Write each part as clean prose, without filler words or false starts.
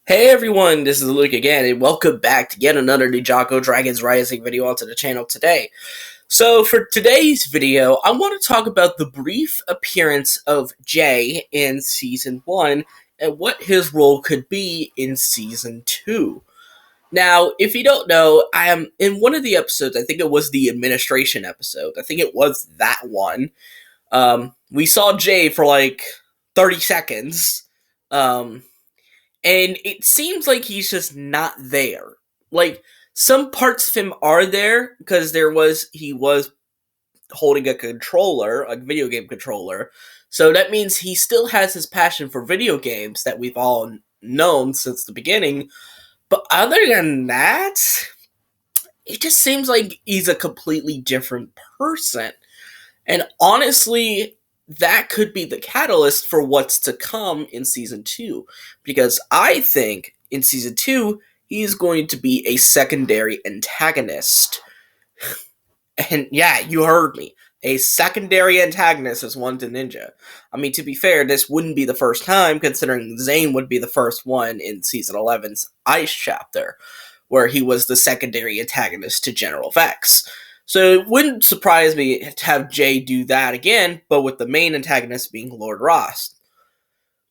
Hey everyone, this is Luke again, and welcome back to yet another Ninjago Dragons Rising video onto the channel today. So for today's video, I want to talk about the brief appearance of Jay in Season 1 and what his role could be in Season 2. Now, if you don't know, I am in one of the episodes, I think it was the administration episode, I think it was that one, we saw Jay for like 30 seconds, and it seems like he's just not there. Like, some parts of him are there, because he was holding a controller, a video game controller, so that means he still has his passion for video games that we've all known since the beginning, but other than that, it just seems like he's a completely different person. And honestly, that could be the catalyst for what's to come in Season 2. Because I think in Season 2, he's going to be a secondary antagonist. And yeah, you heard me. A secondary antagonist is one to Ninja. I mean, to be fair, this wouldn't be the first time, considering Zane would be the first one in Season 11's Ice chapter, where he was the secondary antagonist to General Vex. So it wouldn't surprise me to have Jay do that again, but with the main antagonist being Lord Ross.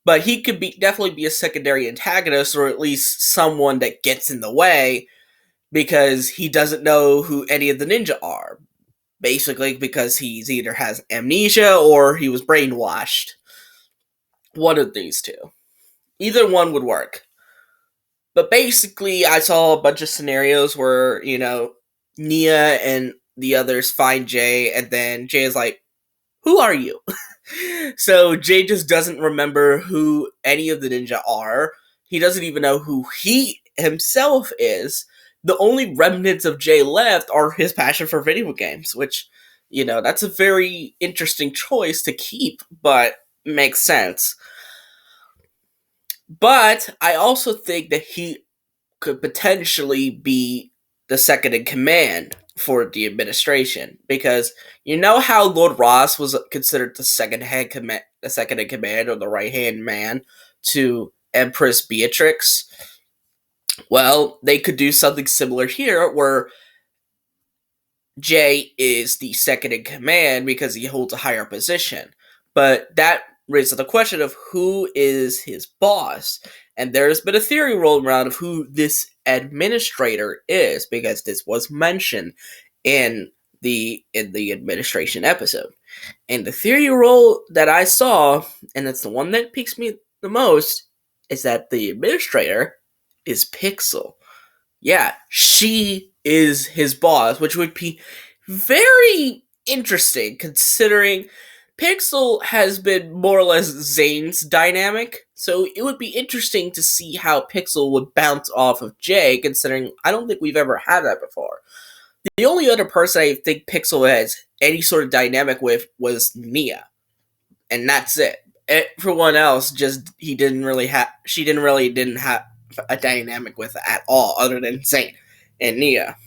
But he could definitely be a secondary antagonist, or at least someone that gets in the way, because he doesn't know who any of the ninja are. Basically, because he's either has amnesia or he was brainwashed. One of these two. Either one would work. But basically, I saw a bunch of scenarios where, Nia and the others find Jay, and then Jay is like, "Who are you?" So Jay just doesn't remember who any of the ninja are. He doesn't even know who he himself is. The only remnants of Jay left are his passion for video games, which, that's a very interesting choice to keep, but makes sense. But I also think that he could potentially be the second in command for the administration, because you know how Lord Ross was considered the second in command, or the right hand man to Empress Beatrix. Well, they could do something similar here, where Jay is the second in command because he holds a higher position. But that raises the question of who is his boss. And there's been a theory rolling around of who this administrator is, because this was mentioned in the administration episode. And the theory roll that I saw, and it's the one that piques me the most, is that the administrator is Pixel. Yeah, she is his boss, which would be very interesting, considering Pixel has been more or less Zane's dynamic, so it would be interesting to see how Pixel would bounce off of Jay, considering I don't think we've ever had that before. The only other person I think Pixel has any sort of dynamic with was Nia, and that's it. Everyone else, she didn't really have a dynamic with at all, other than Zane and Nia.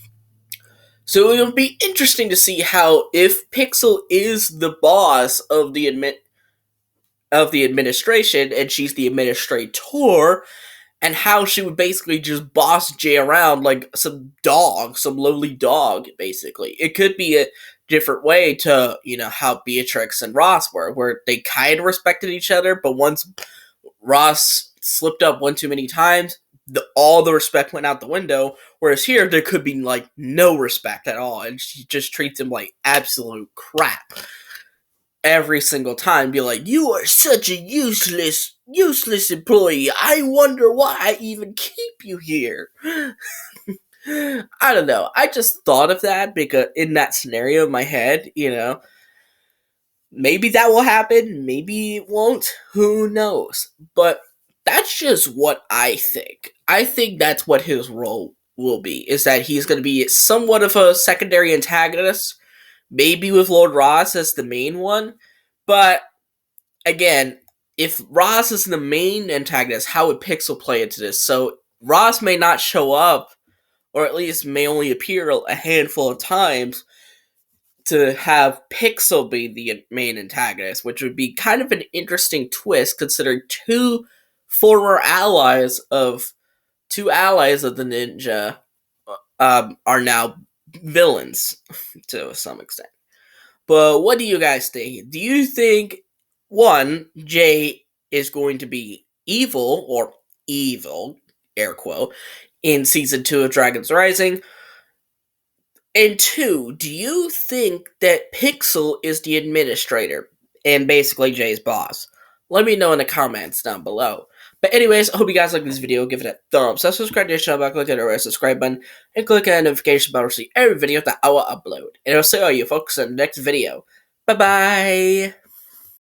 So it'll be interesting to see how, if Pixel is the boss of the administration and she's the administrator, and how she would basically just boss Jay around like some lowly dog, basically. It could be a different way to, how Beatrix and Ross were, where they kind of respected each other, but once Ross slipped up one too many times, all the respect went out the window, whereas here, there could be, no respect at all, and she just treats him like absolute crap every single time. Be like, "You are such a useless employee. I wonder why I even keep you here." I don't know. I just thought of that because in that scenario in my head, maybe that will happen, maybe it won't, who knows. But that's just what I think. I think that's what his role will be, is that he's going to be somewhat of a secondary antagonist, maybe with Lord Ross as the main one. But again, if Ross is the main antagonist, how would Pixel play into this? So Ross may not show up, or at least may only appear a handful of times, to have Pixel be the main antagonist, which would be kind of an interesting twist, considering two former allies of two allies of the ninja are now villains to some extent. But what do you guys think? Do you think one, Jay is going to be evil, air quote, in season 2 of Dragon's Rising? And two, do you think that Pixel is the administrator and basically Jay's boss? Let me know in the comments down below. But anyways, I hope you guys like this video. Give it a thumbs up, subscribe to the channel by clicking the red subscribe button, and click on the notification bell to see every video that I will upload. And I'll see all you folks in the next video. Bye bye!